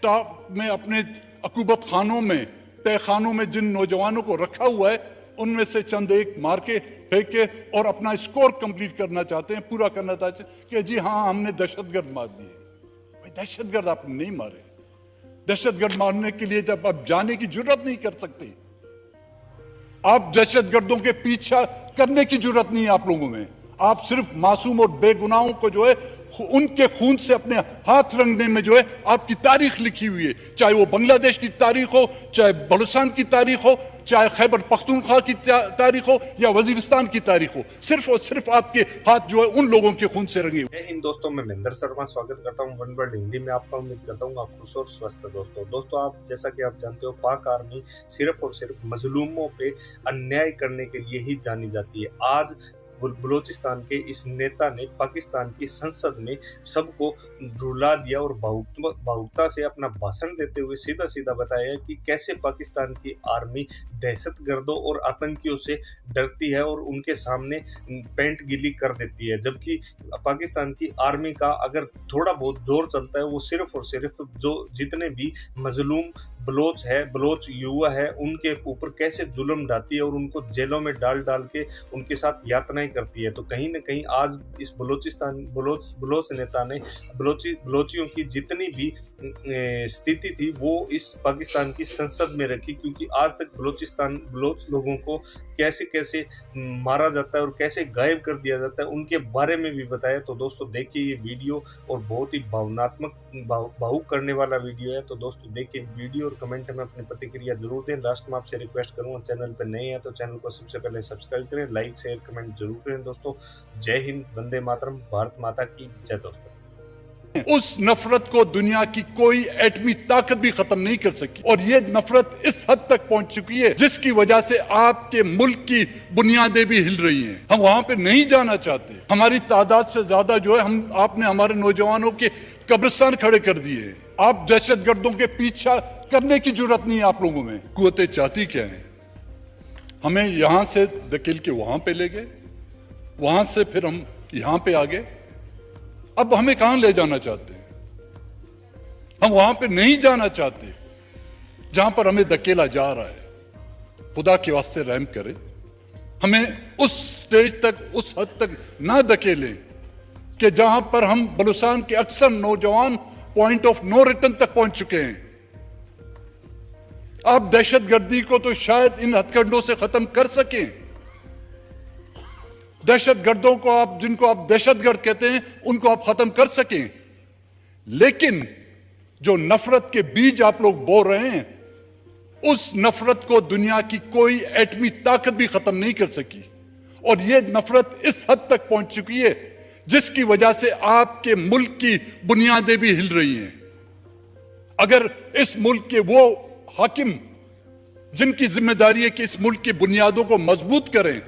Top में अपने अकूबत खानों में, तय खानों में जिन नौजवानों को रखा हुआ है, उनमें से चंद एक मार के फेंक के और अपना स्कोर कंप्लीट करना चाहते हैं, पूरा करना चाहते हैं कि जी हाँ हमने दहशतगर्द मार दिए। भाई दहशतगर्द आपने नहीं मारे। दहशतगर्द मारने के लिए जब आप जाने की जरूरत नहीं कर सकते, आप दहशतगर्दों के पीछा करने की जरूरत नहीं है आप लोगों में। आप सिर्फ मासूम और बेगुनाहों को जो है उनके खून से अपने हाथ रंगने में जो है आपकी तारीख लिखी हुई है, चाहे वो बांग्लादेश की तारीख हो, चाहे बलूचिस्तान की तारीख हो, चाहे खैबर पख्तूनख्वा की तारीख हो या वजीरिस्तान की तारीख हो, सिर्फ और सिर्फ आपके हाथ जो है उन लोगों के खून से रंगे हुए। इन दोस्तों, मैं महेंद्र शर्मा स्वागत करता हूं वन वर्ल्ड हिंदी में आपका। उम्मीद करता हूं आप खुश और स्वस्थ दोस्तों आप जैसा कि आप जानते हो, पाक आर्मी सिर्फ और सिर्फ मजलूमों पे अन्याय करने के लिए ही जानी जाती है। आज बलूचिस्तान के इस नेता ने पाकिस्तान की संसद में सबको रुला दिया और भावुकता से अपना भाषण देते हुए सीधा सीधा बताया कि कैसे पाकिस्तान की आर्मी दहशतगर्दों और आतंकियों से डरती है और उनके सामने पेंट गीली कर देती है। जबकि पाकिस्तान की आर्मी का अगर थोड़ा बहुत जोर चलता है, वो सिर्फ और सिर्फ जो जितने भी मजलूम बलोच युवा है उनके ऊपर कैसे जुल्म ढाती है और उनको जेलों में डाल के उनके साथ यातनाएं करती है। तो कहीं ना कहीं आज इस बलोच नेता ने बलोचियों की जितनी भी स्थिति थी वो इस पाकिस्तान की संसद में रखी, क्योंकि आज तक बलोच लोगों को कैसे कैसे मारा जाता है और कैसे गायब कर दिया जाता है उनके बारे में भी बताया। तो दोस्तों देखिए ये वीडियो, और बहुत ही भावुक करने वाला वीडियो है। तो दोस्तों देखिए वीडियो और कमेंट में अपनी प्रतिक्रिया जरूर दें। लास्ट में आपसे रिक्वेस्ट करूंगा, चैनल पर नए हैं तो चैनल को सबसे पहले सब्सक्राइब करें, लाइक शेयर कमेंट जरूर करें। दोस्तों जय हिंद, वंदे मातरम, भारत माता की जय। दोस्तों उस नफरत को दुनिया की कोई एटमी ताकत भी खत्म नहीं कर सकी, और ये नफरत इस हद तक पहुंच चुकी है जिसकी वजह से आपके मुल्क की बुनियादें भी हिल रही हैं। हम वहां पे नहीं जाना चाहते। हमारी तादाद से ज्यादा जो है आपने हमारे नौजवानों के कब्रिस्तान खड़े कर दिए। आप दहशतगर्दों के पीछा करने की जरूरत नहीं है आप लोगों में। कुव्वतें चाहती क्या है? हमें यहां से धकेल के वहां पे ले गए, वहां से फिर हम यहां पे आ गए। अब हमें कहां ले जाना चाहते हैं? हम वहां पे नहीं जाना चाहते जहां पर हमें धकेला जा रहा है। खुदा के वास्ते रहम करें, हमें उस स्टेज तक, उस हद तक ना धकेलें कि जहां पर हम बलूचिस्तान के अक्सर नौजवान पॉइंट ऑफ नो रिटर्न तक पहुंच चुके हैं। आप दहशतगर्दी को तो शायद इन हथकंडों से खत्म कर सकें। दहशतगर्दों को जिनको आप दहशतगर्द कहते हैं उनको आप खत्म कर सकें, लेकिन जो नफरत के बीज आप लोग बो रहे हैं, उस नफरत को दुनिया की कोई एटमी ताकत भी खत्म नहीं कर सकी। और यह नफरत इस हद तक पहुंच चुकी है जिसकी वजह से आपके मुल्क की बुनियादें भी हिल रही हैं। अगर इस मुल्क के वो हाकिम जिनकी जिम्मेदारी है कि इस मुल्क की बुनियादों को मजबूत करें,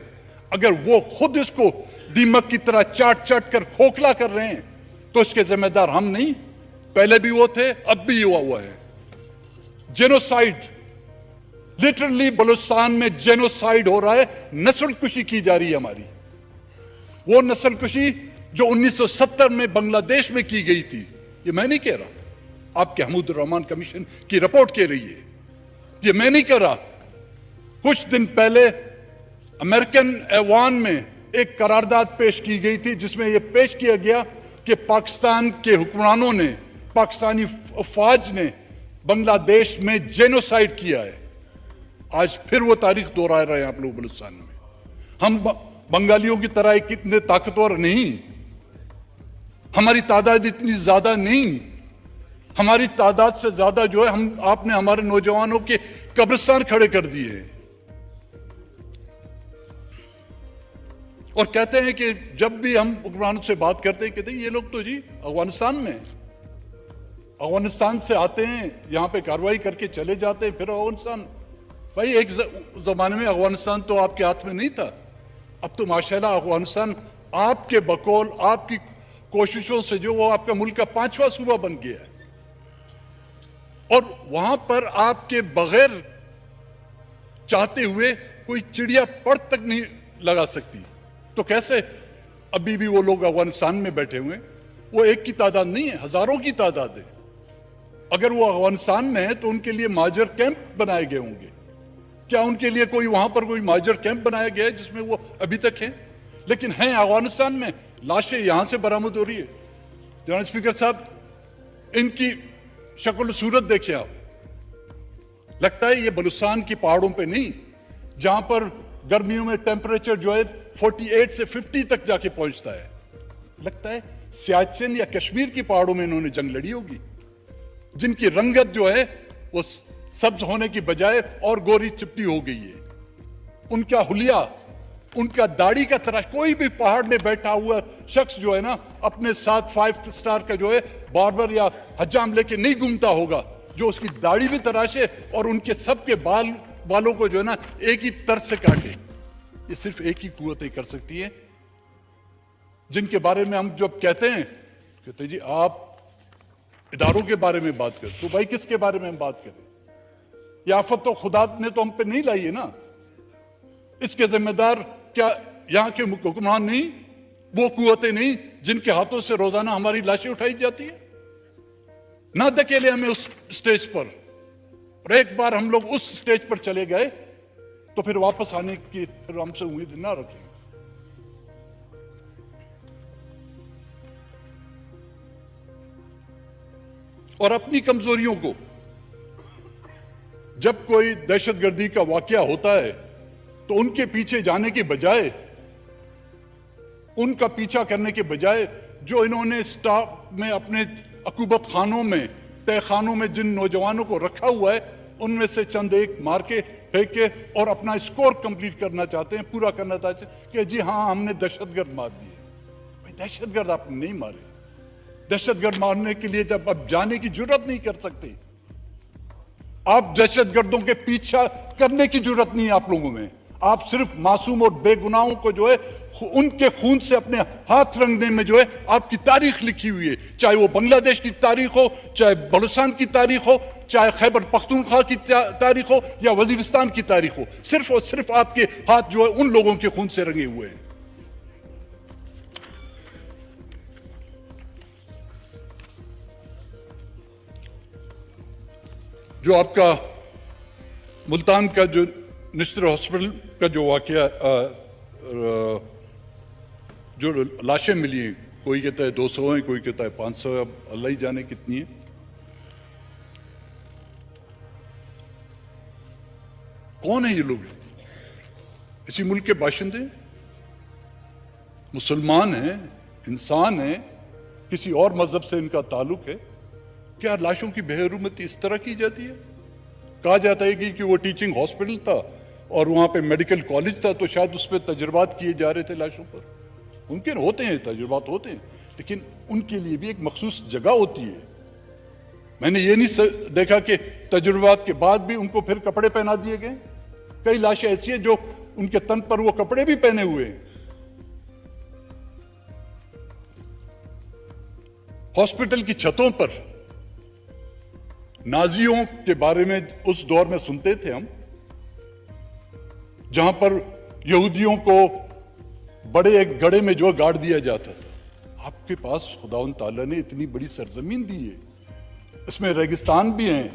अगर वो खुद इसको दीमक की तरह चाट कर खोखला कर रहे हैं, तो इसके जिम्मेदार हम नहीं, पहले भी वो थे, अब भी हुआ है। जेनोसाइड, लिटरली बलूचिस्तान में जेनोसाइड हो रहा है, नस्लकुशी की जा रही है हमारी। वो नस्लकुशी जो 1970 में बांग्लादेश में की गई थी, ये मैं नहीं कह रहा, आपके हमीद रहमान कमीशन की रिपोर्ट कह रही है, ये मैं नहीं कह रहा। कुछ दिन पहले अमेरिकन ऐवान में एक करारदाद पेश की गई थी जिसमें यह पेश किया गया कि पाकिस्तान के हुक्मरानों ने, पाकिस्तानी फौज ने बांग्लादेश में जेनोसाइड किया है। आज फिर वो तारीख दोहरा रहे हैं आप लोग बलूचिस्तान में। हम बंगालियों की तरह कितने ताकतवर नहीं, हमारी तादाद इतनी ज्यादा नहीं। हमारी तादाद से ज्यादा जो है आपने हमारे नौजवानों के कब्रिस्तान खड़े कर दिए हैं। और कहते हैं कि जब भी हम हुक्मरानों से बात करते हैं, कहते हैं ये लोग तो जी अफगानिस्तान में, अफगानिस्तान से आते हैं, यहां पे कार्रवाई करके चले जाते हैं, फिर अफगानिस्तान। भाई एक जमाने में अफगानिस्तान तो आपके हाथ में नहीं था, अब तो माशाल्लाह अफगानिस्तान आपके बकौल, आपकी कोशिशों से जो वो आपका मुल्क का 5वां सूबा बन गया है। और वहां पर आपके बगैर चाहते हुए कोई चिड़िया पर तक नहीं लगा सकती। तो कैसे अभी भी वो लोग अफगानिस्तान में बैठे हुए हैं? वो एक की तादाद नहीं है, हजारों की तादाद है। अगर वो अफगानिस्तान में है तो उनके लिए माजर कैंप बनाए गए होंगे। क्या उनके लिए कोई वहां पर कोई माजर कैंप बनाया गया है जिसमें वो अभी तक हैं? लेकिन हैं अफगानिस्तान में, लाशें यहां से बरामद हो रही है। जनाब स्पीकर साहब, इनकी शक्ल सूरत देखिए आप, लगता है ये बलूचिस्तान की पहाड़ों पे नहीं, जहां पर गर्मियों में टेम्परेचर जो है 48 से 50 तक जाके पहुंचता है, लगता है सियाचिन या कश्मीर की पहाड़ों में इन्होंने जंग लड़ी होगी, जिनकी रंगत जो है वो सब्ज होने की बजाय और गोरी चिपटी हो गई है। उनका हुलिया, उनका दाढ़ी का तराश, कोई भी पहाड़ में बैठा हुआ शख्स जो है ना अपने साथ 5 स्टार का जो है बार्बर या हजाम लेके नहीं घूमता होगा, जो उसकी दाढ़ी भी तराशे और उनके सबके बालों को जो है ना एक ही तर्ज से काटे। ये सिर्फ एक ही कुव्वत ही कर सकती है, जिनके बारे में हम जब कहते हैं जी आप इदारों के बारे में बात करें, तो भाई किसके बारे में हम बात करें? ये आफत तो खुदा ने तो हम पे नहीं लाई है ना। इसके जिम्मेदार क्या यहां के हुक्मरान नहीं, वो कुव्वतें नहीं जिनके हाथों से रोजाना हमारी लाशें उठाई जाती है? ना धकेले हमें उस स्टेज पर, और एक बार हम लोग उस स्टेज पर चले गए तो फिर वापस आने की फिर हमसे उम्मीद ना रखें। और अपनी कमजोरियों को, जब कोई दहशतगर्दी का वाकया होता है तो उनके पीछे जाने के बजाय, उनका पीछा करने के बजाय, जो इन्होंने स्टाफ में अपने अकूबत खानों में, तहखानों में जिन नौजवानों को रखा हुआ है, उनमें से चंद एक मार के फेंक के और अपना स्कोर कंप्लीट करना चाहते हैं, पूरा करना चाहते हैं कि जी हां हमने दहशतगर्द मार दिए। भाई दहशतगर्द आपने नहीं मारे। दहशतगर्द मारने के लिए जब आप जाने की जरूरत नहीं कर सकते, आप दहशतगर्दों के पीछा करने की जरूरत नहीं है आप लोगों में। आप सिर्फ मासूम और बेगुनाहों को जो है उनके खून से अपने हाथ रंगने में जो है आपकी तारीख लिखी हुई है, चाहे वो बांग्लादेश की तारीख हो, चाहे बलूचिस्तान की तारीख हो, चाहे खैबर पख्तूनख्वा की तारीख हो या वजीरिस्तान की तारीख हो, सिर्फ और सिर्फ आपके हाथ जो है उन लोगों के खून से रंगे हुए हैं। जो आपका मुल्तान का जो निश्तर हॉस्पिटल का जो वाकया, जो लाशें मिली हैं, कोई कहता है 200 हैं, कोई कहता है 500, अब अल्लाह ही जाने कितनी है। कौन है ये लोग? इसी मुल्क के बाशिंदे, मुसलमान हैं, इंसान हैं, किसी और मजहब से इनका ताल्लुक है? क्या लाशों की बेहरुमती इस तरह की जाती है? कहा जाता है कि वो टीचिंग हॉस्पिटल था और वहां पे मेडिकल कॉलेज था, तो शायद उस पर तजुर्बात किए जा रहे थे लाशों पर। मुमकिन होते हैं, तजुर्बात होते हैं, लेकिन उनके लिए भी एक मखसूस जगह होती है। मैंने ये नहीं देखा कि तजुर्बात के बाद भी उनको फिर कपड़े पहना दिए गए। कई लाशें ऐसी हैं जो उनके तन पर वो कपड़े भी पहने हुए हैं। हॉस्पिटल की छतों पर नाजियों के बारे में उस दौर में सुनते थे हम, जहां पर यहूदियों को बड़े एक गड्ढे में जो गाड़ दिया जाता था। आपके पास खुदावंद ताला ने इतनी बड़ी सरजमीन दी है, इसमें रेगिस्तान भी हैं,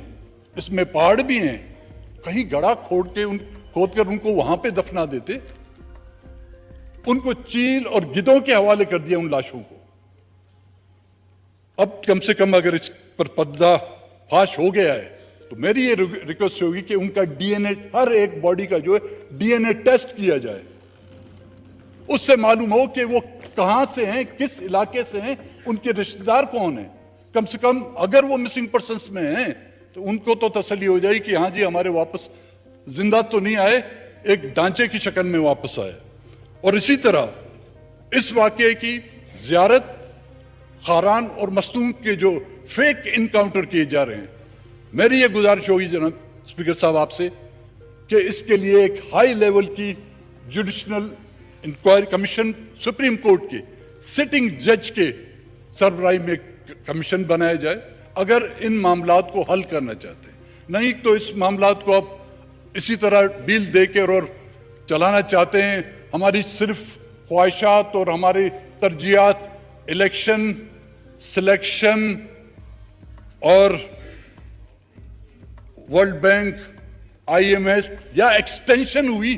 इसमें पहाड़ भी हैं, कहीं गड़ा खोद कर उनको वहां पे दफना देते। उनको चील और गिद्धों के हवाले कर दिया उन लाशों को। अब कम से कम अगर इस पर पर्दा फाश हो गया है तो मेरी ये रिक्वेस्ट होगी कि उनका डीएनए, हर एक बॉडी का जो है डीएनए टेस्ट किया जाए, उससे मालूम हो कि वो कहां से हैं, किस इलाके से हैं, उनके रिश्तेदार कौन हैं। कम से कम अगर वो मिसिंग पर्सन्स में हैं तो उनको तो तसल्ली हो जाए कि हाँ जी हमारे वापस जिंदा तो नहीं आए, एक ढांचे की शक्ल में वापस आए। और इसी तरह इस वाकये की जियारत, खारान और मस्तूम के जो फेक इनकाउंटर किए जा रहे हैं, मेरी ये गुजारिश होगी जनाब स्पीकर साहब आपसे कि इसके लिए एक हाई लेवल की judicial inquiry commission, supreme court के सिटिंग जज के सरबराही में कमीशन बनाया जाए, अगर इन मामलात को हल करना चाहते हैं। नहीं तो इस मामलात को आप इसी तरह डील देकर और चलाना चाहते हैं, हमारी सिर्फ ख्वाहिशात और हमारी तरजीहात इलेक्शन, सिलेक्शन और वर्ल्ड बैंक, आईएमएफ या एक्सटेंशन हुई